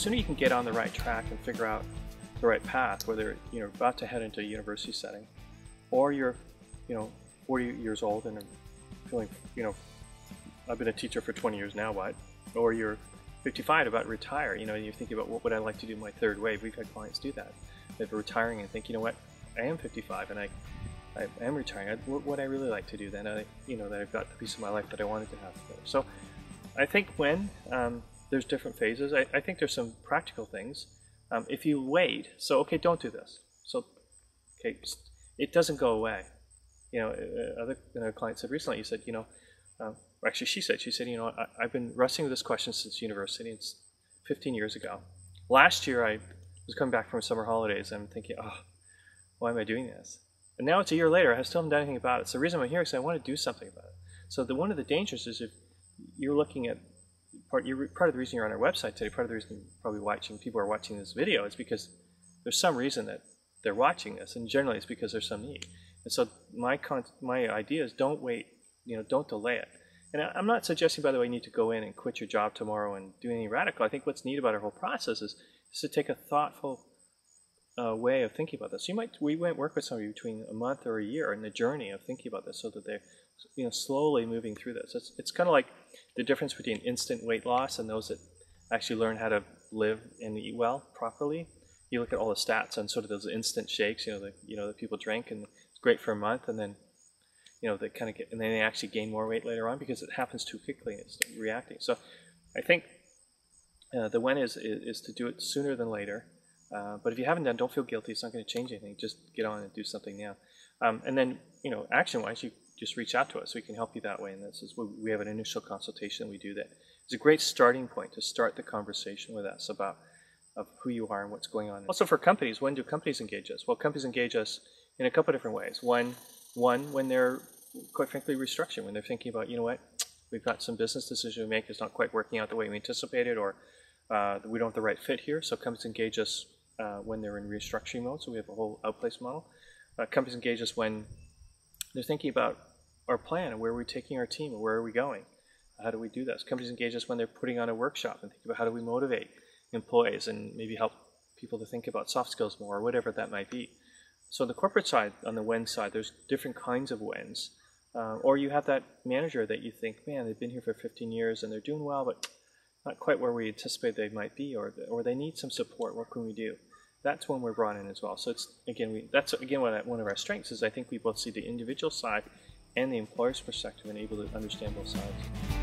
sooner you can get on the right track and figure out the right path, whether you're about to head into a university setting, or you're 40 years old and feeling, I've been a teacher for 20 years now, or you're 55 about to retire, you're thinking about what would I like to do my third wave. We've had clients do that. They're retiring and think, you know what, I am 55 and I am retiring. What I really like to do then, that I've got the piece of my life that I wanted to have. So I think when there's different phases, I think there's some practical things. If you wait, so okay, don't do this. So okay, it doesn't go away. Other clients said recently, you said, actually she said, I've been wrestling with this question since university. It's 15 years ago. Last year I was coming back from summer holidays and I'm thinking, oh, why am I doing this? And now it's a year later, I still haven't done anything about it. So the reason I'm here is I want to do something about it. So one of the dangers is if you're looking at, part of the reason you're on our website today, part of the reason people are watching this video is because there's some reason that they're watching this, and generally it's because there's some need. And so my idea is don't wait, don't delay it. And I'm not suggesting, by the way, you need to go in and quit your job tomorrow and do anything radical. I think what's neat about our whole process is to take a thoughtful way of thinking about this. We might work with somebody between a month or a year in the journey of thinking about this, so that they're slowly moving through this. It's kind of like the difference between instant weight loss and those that actually learn how to live and eat well properly. You look at all the stats on sort of those instant shakes, that people drink, and it's great for a month, and then they kind of and then they actually gain more weight later on because it happens too quickly and it's reacting. So I think the when is to do it sooner than later. But if you haven't done, don't feel guilty. It's not going to change anything. Just get on and do something now. And then, action-wise, you just reach out to us. We can help you that way. And this is we have an initial consultation. We do that. It's a great starting point to start the conversation with us about who you are and what's going on. Also for companies, when do companies engage us? Well, companies engage us in a couple of different ways. One, when they're, quite frankly, restructuring, when they're thinking about, we've got some business decision to make. It's not quite working out the way we anticipated, or we don't have the right fit here. So companies engage us when they're in restructuring mode. So we have a whole outplace model. Companies engage us when they're thinking about our plan and where we're taking our team and where are we going. How do we do this? Companies engage us when they're putting on a workshop and think about how do we motivate employees and maybe help people to think about soft skills more, or whatever that might be. So on the corporate side, on the when side, there's different kinds of whens. Or you have that manager that you think, man, they've been here for 15 years and they're doing well, but not quite where we anticipate they might be, or they need some support. What can we do? That's when we're brought in as well. So it's that's one of our strengths is I think we both see the individual side and the employer's perspective and able to understand both sides.